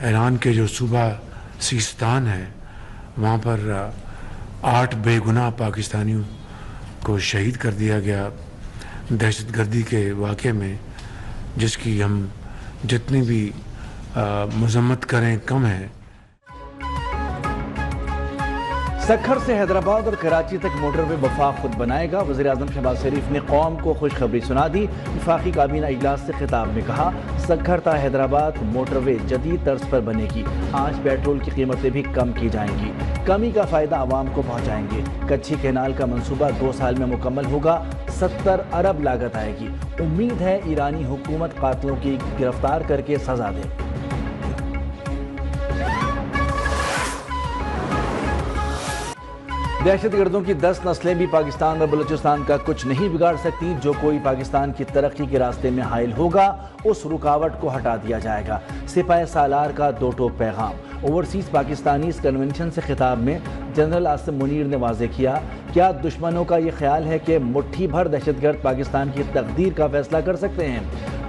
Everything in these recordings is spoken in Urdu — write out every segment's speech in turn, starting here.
ایران کے جو صوبہ سیستان ہے وہاں پر 8 بے گناہ پاکستانیوں کو شہید کر دیا گیا دہشت گردی کے واقعے میں، جس کی ہم جتنی بھی مذمت کریں کم ہے۔ سکھر سے حیدرآباد اور کراچی تک موٹر وے وفاق خود بنائے گا۔ وزیر اعظم شہباز شریف نے قوم کو خوشخبری سنا دی۔ وفاقی کابینہ اجلاس سے خطاب میں کہا، سکھر تا حیدرآباد موٹر وے جدید طرز پر بنے گی۔ آج پیٹرول کی قیمتیں بھی کم کی جائیں گی۔ کمی کا فائدہ عوام کو پہنچائیں گے۔ کچھی کینال کا منصوبہ 2 سال میں مکمل ہوگا۔ 70 ارب لاگت آئے گی۔ امید ہے ایرانی حکومت قاتلوں کی گرفتار کر کے سزا دے۔ دہشت گردوں کی 10 نسلیں بھی پاکستان اور بلوچستان کا کچھ نہیں بگاڑ سکتی۔ جو کوئی پاکستان کی ترقی کے راستے میں حائل ہوگا اس رکاوٹ کو ہٹا دیا جائے گا۔ سپاہ سالار کا 2 ٹوک پیغام۔ اوورسیز پاکستانیز کنونشن سے خطاب میں جنرل عاصم منیر نے واضح کیا، کیا دشمنوں کا یہ خیال ہے کہ مٹھی بھر دہشت گرد پاکستان کی تقدیر کا فیصلہ کر سکتے ہیں؟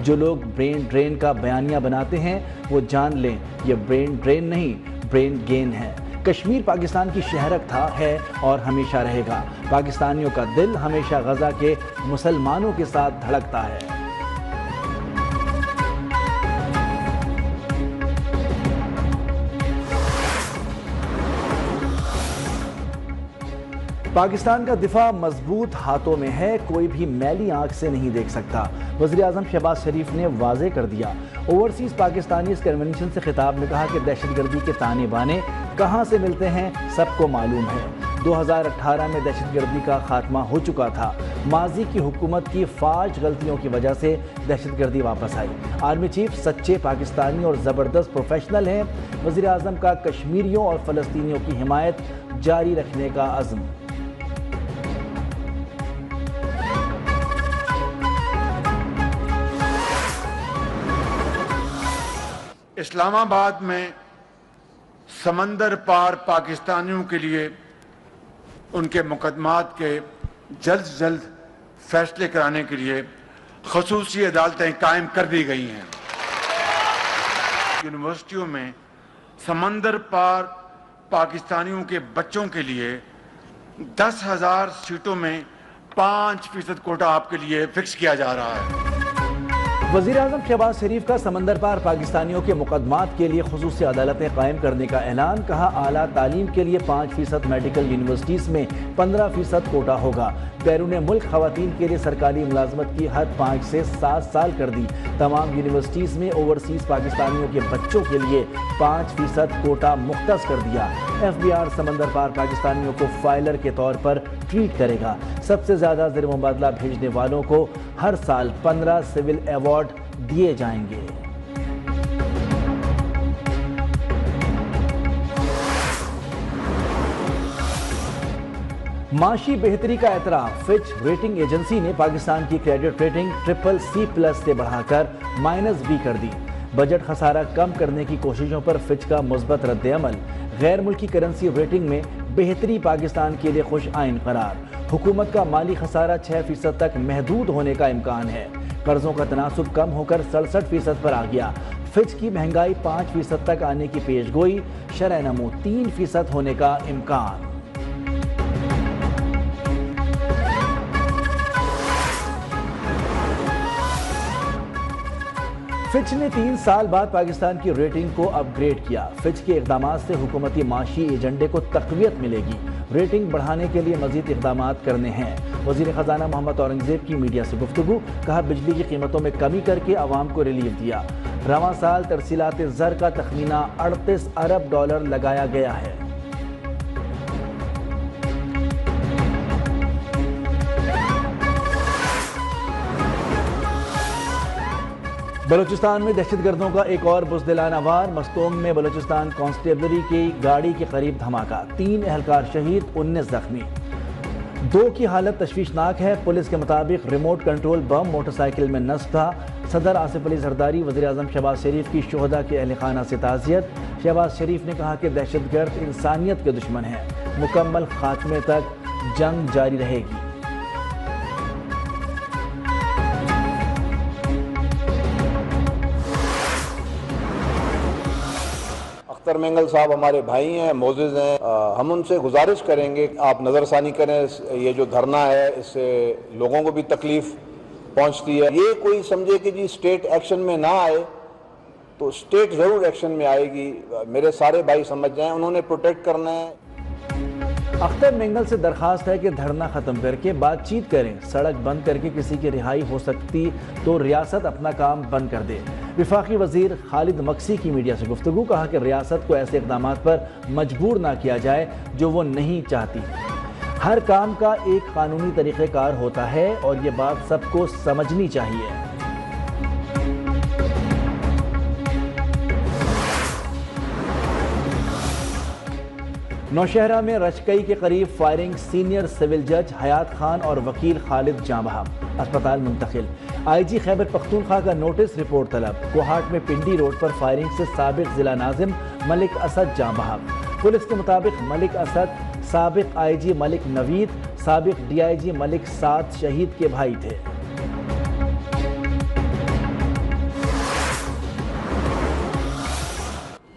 جو لوگ برین ڈرین کا بیانیہ بناتے ہیں وہ جان لیں یہ برین ڈرین نہیں، برین گین ہے۔ کشمیر پاکستان کی شہرک تھا، ہے اور ہمیشہ رہے گا۔ پاکستانیوں کا دل ہمیشہ غزہ کے مسلمانوں کے ساتھ دھڑکتا ہے۔ پاکستان کا دفاع مضبوط ہاتھوں میں ہے، کوئی بھی میلی آنکھ سے نہیں دیکھ سکتا۔ وزیر اعظم شہباز شریف نے واضح کر دیا۔ اوورسیز پاکستانیز کنونشن سے خطاب میں کہا کہ دہشت گردی کے تانے بانے کہاں سے ملتے ہیں سب کو معلوم ہے۔ 2018 میں دہشت گردی کا خاتمہ ہو چکا تھا۔ ماضی کی حکومت کی فاش غلطیوں کی وجہ سے دہشت گردی واپس آئی۔ آرمی چیف سچے پاکستانی اور زبردست پروفیشنل ہیں۔ وزیر اعظم کا کشمیریوں اور فلسطینیوں کی حمایت جاری رکھنے کا عزم۔ اسلام آباد میں سمندر پار پاکستانیوں کے لیے ان کے مقدمات کے جلد سے جلد فیصلے کرانے کے لیے خصوصی عدالتیں قائم کر دی گئی ہیں۔ یونیورسٹیوں میں سمندر پار پاکستانیوں کے بچوں کے لیے 10,000 سیٹوں میں 5% کوٹا آپ کے لیے فکس کیا جا رہا ہے۔ وزیر اعظم شہباز شریف کا سمندر پار پاکستانیوں کے مقدمات کے لیے خصوصی عدالتیں قائم کرنے کا اعلان۔ کہا، اعلیٰ تعلیم کے لیے 5% میڈیکل یونیورسٹیز میں 15% کوٹا ہوگا۔ بیرون ملک خواتین کے لیے سرکاری ملازمت کی حد 5 سے 7 سال کر دی۔ تمام یونیورسٹیز میں اوورسیز پاکستانیوں کے بچوں کے لیے 5% کوٹا مختص کر دیا۔ FBR سمندر پار پاکستانیوں کو فائلر کے طور پر ٹریٹ کرے گا۔ سب سے زیادہ زر مبادلہ بھیجنے والوں کو ہر سال 15 سول ایوارڈ دیے جائیں گے۔ معاشی بہتری کا اعتراف۔ فچ ریٹنگ ایجنسی نے پاکستان کی کریڈٹ ریٹنگ CCC+ سے بڑھا کر -B کر دی۔ بجٹ خسارہ کم کرنے کی کوششوں پر فچ کا مثبت رد عمل۔ غیر ملکی کرنسی ریٹنگ میں بہتری پاکستان کے لیے خوش آئند قرار۔ حکومت کا مالی خسارہ 6% تک محدود ہونے کا امکان ہے۔ قرضوں کا تناسب کم ہو کر 67% پر آ گیا۔ فچ کی مہنگائی 5% تک آنے کی پیش گوئی۔ شرح نمو 3% ہونے کا امکان۔ فچ نے 3 سال بعد پاکستان کی ریٹنگ کو اپ گریڈ کیا۔ فچ کے اقدامات سے حکومتی معاشی ایجنڈے کو تقویت ملے گی۔ ریٹنگ بڑھانے کے لیے مزید اقدامات کرنے ہیں۔ وزیر خزانہ محمد اورنگزیب کی میڈیا سے گفتگو۔ کہا، بجلی کی قیمتوں میں کمی کر کے عوام کو ریلیف دیا۔ رواں سال ترسیلات زر کا تخمینہ $38 ارب لگایا گیا ہے۔ بلوچستان میں دہشت گردوں کا ایک اور بزدلانہ وار۔ مستونگ میں بلوچستان کانسٹیبلری کی گاڑی کے قریب دھماکہ، 3 اہلکار شہید، 19 زخمی۔ 2 کی حالت تشویشناک ہے۔ پولیس کے مطابق ریموٹ کنٹرول بم موٹر سائیکل میں نصب تھا۔ صدر آصف علی زرداری وزیر اعظم شہباز شریف کی شہداء کے اہل خانہ سے تعزیت۔ شہباز شریف نے کہا کہ دہشت گرد انسانیت کے دشمن ہیں، مکمل خاتمے تک جنگ جاری رہے گی۔ اختر مینگل صاحب ہمارے بھائی ہیں، معزز ہیں، ہم ان سے گزارش کریں گے آپ نظر ثانی کریں، یہ جو دھرنا ہے اس سے لوگوں کو بھی تکلیف پہنچتی ہے۔ یہ کوئی سمجھے کہ جی اسٹیٹ ایکشن میں نہ آئے تو اسٹیٹ ضرور ایکشن میں آئے گی، میرے سارے بھائی سمجھ جائیں، انہوں نے پروٹیکٹ کرنا ہے۔ اختر مینگل سے درخواست ہے کہ دھرنا ختم کر کے بات چیت کریں، سڑک بند کر کے کسی کی رہائی ہو سکتی تو ریاست اپنا کام بند کر دے۔ وفاقی وزیر خالد مکسی کی میڈیا سے گفتگو، کہا کہ ریاست کو ایسے اقدامات پر مجبور نہ کیا جائے جو وہ نہیں چاہتی۔ ہر کام کا ایک قانونی طریقہ کار ہوتا ہے اور یہ بات سب کو سمجھنی چاہیے۔ نوشہرہ میں رشکئی کے قریب فائرنگ، سینئر سول جج حیات خان اور وکیل خالد جاں بحق، اسپتال منتقل۔ آئی جی خیبر پختونخوا کا نوٹس، رپورٹ طلب۔ کوہاٹ میں پنڈی روڈ پر فائرنگ سے سابق ضلع ناظم ملک اسد جاں بحق۔ پولیس کے مطابق ملک اسد سابق آئی جی ملک نوید، سابق ڈی آئی جی ملک سعد شہید کے بھائی تھے۔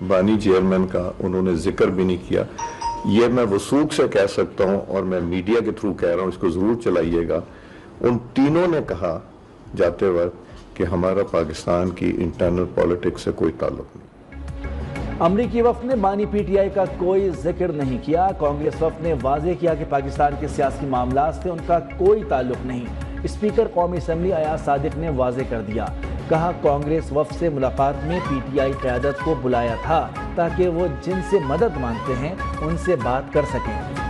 بانی چیئرمین کا انہوں نے ذکر بھی نہیں کیا۔ یہ میں وثوق سے کہہ سکتا ہوں اور میں میڈیا کے تھرو کہہ رہا ہوں، اس کو ضرور چلائیے گا، ان تینوں نے کہا جاتے وقت کہ ہمارا پاکستان کی انٹرنل پالیٹکس سے کوئی تعلق نہیں۔ امریکی وفد نے بانی پی ٹی آئی کا کوئی ذکر نہیں کیا۔ کانگریس وفد نے واضح کیا کہ پاکستان کے سیاسی معاملات سے ان کا کوئی تعلق نہیں۔ اسپیکر قومی اسمبلی ایاز صادق نے واضح کر دیا، کہا کانگریس وفد سے ملاقات میں پی ٹی آئی قیادت کو بلایا تھا تاکہ وہ جن سے مدد مانگتے ہیں ان سے بات کر سکیں۔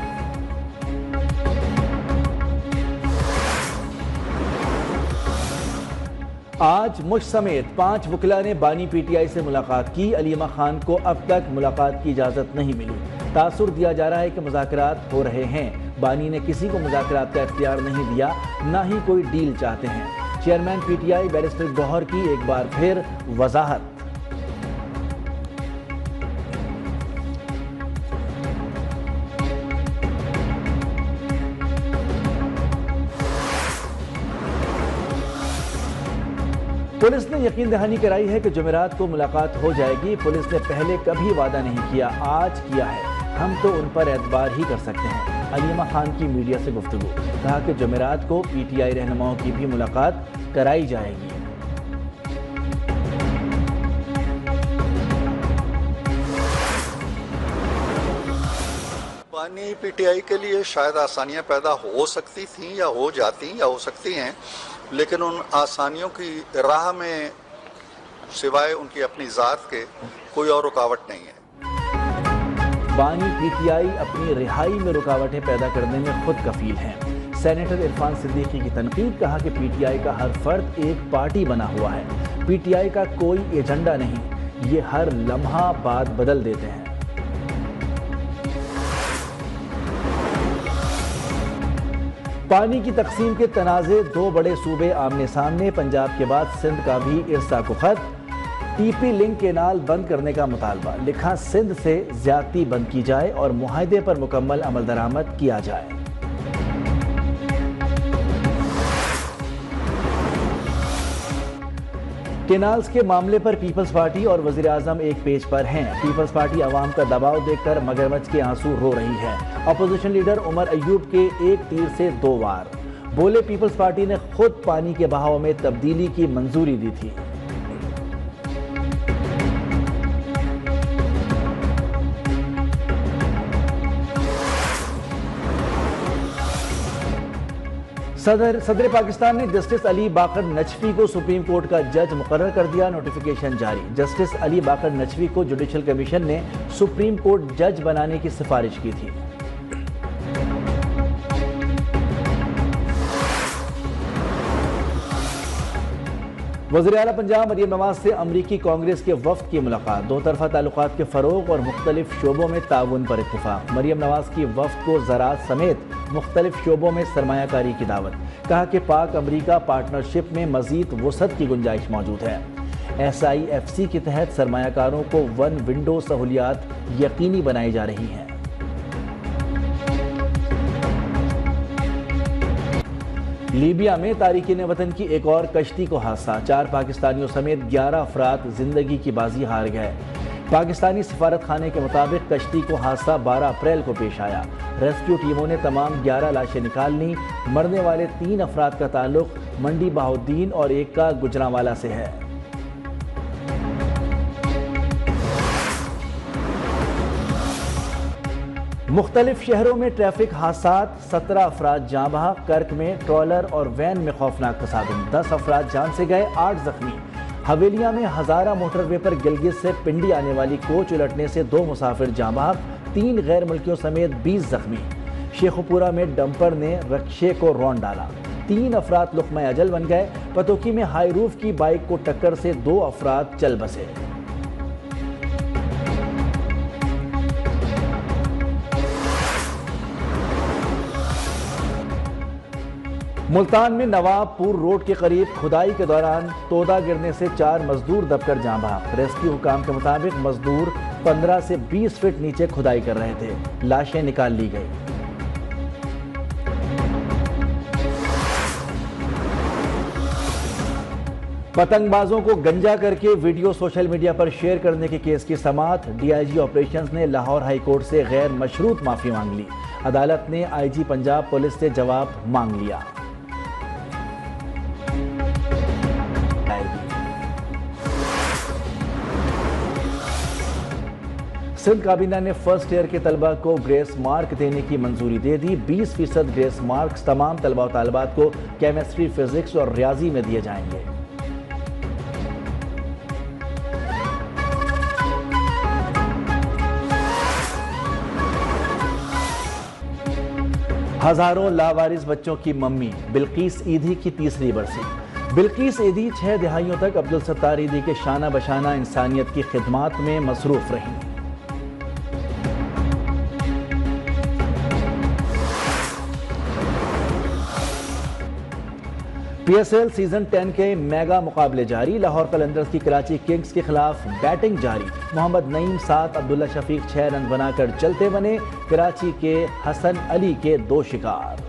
آج مجھ سمیت 5 وکلاء نے بانی پی ٹی آئی سے ملاقات کی۔ علیمہ خان کو اب تک ملاقات کی اجازت نہیں ملی۔ تاثر دیا جا رہا ہے کہ مذاکرات ہو رہے ہیں۔ بانی نے کسی کو مذاکرات کا اختیار نہیں دیا، نہ ہی کوئی ڈیل چاہتے ہیں۔ Chairman P T I barrister Gohar کی ایک بار پھر وضاحت۔ پولیس نے یقین دہانی کرائی ہے کہ جمعرات کو ملاقات ہو جائے گی۔ پولیس نے پہلے کبھی وعدہ نہیں کیا، آج کیا ہے، ہم تو ان پر اعتبار ہی کر سکتے ہیں۔ علیمہ خان کی میڈیا سے گفتگو، کہا کہ جمعرات کو پی ٹی آئی رہنماؤں کی بھی ملاقات کرائی جائے گی۔ بانی پی ٹی آئی کے لیے شاید آسانیاں پیدا ہو سکتی تھیں یا ہو جاتی یا ہو سکتی ہیں، لیکن ان آسانیوں کی راہ میں سوائے ان کی اپنی ذات کے کوئی اور رکاوٹ نہیں ہے۔ بانی پی ٹی آئی اپنی رہائی میں رکاوٹیں پیدا کرنے میں خود کفیل ہیں۔ سینیٹر عرفان صدیقی کی تنقید، کہا کہ پی ٹی آئی کا ہر فرد ایک پارٹی بنا ہوا ہے، پی ٹی آئی کا کوئی ایجنڈا نہیں، یہ ہر لمحہ بات بدل دیتے ہیں۔ پانی کی تقسیم کے تنازع، 2 بڑے صوبے آمنے سامنے، پنجاب کے بعد سندھ کا بھی ارسا کو خط، ٹی پی لنک کینال بند کرنے کا مطالبہ، لکھا سندھ سے زیادتی بند کی جائے اور معاہدے پر مکمل عمل درآمد کیا جائے۔ کینالز کے معاملے پر پیپلز پارٹی اور وزیر اعظم ایک پیج پر ہیں۔ پیپلز پارٹی عوام کا دباؤ دیکھ کر مگرمچھ کے آنسو رو رہی ہے۔ اپوزیشن لیڈر عمر ایوب کے ایک تیر سے 2 وار، بولے پیپلز پارٹی نے خود پانی کے بہاؤ میں تبدیلی کی منظوری دی تھی۔ صدر پاکستان نے جسٹس علی باقر نجفی کو سپریم کورٹ کا جج مقرر کر دیا، نوٹیفیکیشن جاری۔ جسٹس علی باقر نجفی کو جوڈیشل کمیشن نے سپریم کورٹ جج بنانے کی سفارش کی تھی۔ وزیر اعلیٰ پنجاب مریم نواز سے امریکی کانگریس کے وفد کی ملاقات، 2 طرفہ تعلقات کے فروغ اور مختلف شعبوں میں تعاون پر اتفاق۔ مریم نواز کی وفد کو زراعت سمیت مختلف شعبوں میں سرمایہ کاری کی دعوت، کہا کہ پاک امریکہ پارٹنرشپ میں مزید وسعت کی گنجائش موجود ہے۔ ایس آئی ایف سی کے تحت سرمایہ کاروں کو 1 ونڈو سہولیات یقینی بنائی جا رہی ہیں۔ لیبیا میں تارکین وطن کی ایک اور کشتی کو حادثہ، 4 پاکستانیوں سمیت 11 افراد زندگی کی بازی ہار گئے۔ پاکستانی سفارت خانے کے مطابق کشتی کو حادثہ 12 اپریل کو پیش آیا۔ ریسکیو ٹیموں نے تمام 11 لاشیں نکال لیں۔ مرنے والے 3 افراد کا تعلق منڈی بہاؤالدین اور ایک کا گجرانوالہ سے ہے۔ مختلف شہروں میں ٹریفک حادثات، 17 افراد جاں بحق۔ کرک میں ٹرالر اور وین میں خوفناک تصادم، 10 افراد جان سے گئے، 8 زخمی۔ حویلیہ میں ہزارہ موٹر وے پر گلگت سے پنڈی آنے والی کوچ الٹنے سے 2 مسافر جاں بحق، 3 غیر ملکیوں سمیت 20 زخمی۔ شیخوپورہ میں ڈمپر نے رکشے کو رون ڈالا، 3 افراد لقمہ اجل بن گئے۔ پتوکی میں ہائی روف کی بائک کو ٹکر سے 2 افراد چل بسے۔ ملتان میں نواب پور روڈ کے قریب کھدائی کے دوران تودا گرنے سے 4 مزدور دب کر جاں بحق۔ ریسکیو حکام کے مطابق مزدور 15 سے 20 فٹ نیچے کھدائی کر رہے تھے، لاشیں نکال لی گئی۔ پتنگ بازوں کو گنجا کر کے ویڈیو سوشل میڈیا پر شیئر کرنے کے کیس کی سماعت، ڈی آئی جی آپریشنز نے لاہور ہائی کورٹ سے غیر مشروط معافی مانگ لی۔ عدالت نے آئی جی پنجاب پولیس سے جواب مانگ لیا۔ سندھ کابینہ نے فرسٹ ایئر کے طلبہ کو گریس مارک دینے کی منظوری دے دی۔ 20% گریس مارکس تمام طلبہ و طالبات کو کیمسٹری، فزکس اور ریاضی میں دیے جائیں گے۔ ہزاروں لاوارث بچوں کی ممی بلقیس ایدھی کی تیسری برسی۔ بلقیس ایدھی 6 دہائیوں تک عبدالستار ایدھی کے شانہ بشانہ انسانیت کی خدمات میں مصروف رہیں۔ پی ایس ایل سیزن 10 کے میگا مقابلے جاری، لاہور قلندرز کی کراچی کنگز کے خلاف بیٹنگ جاری۔ محمد نعیم 7، عبداللہ شفیق 6 رن بنا کر چلتے بنے، کراچی کے حسن علی کے 2 شکار۔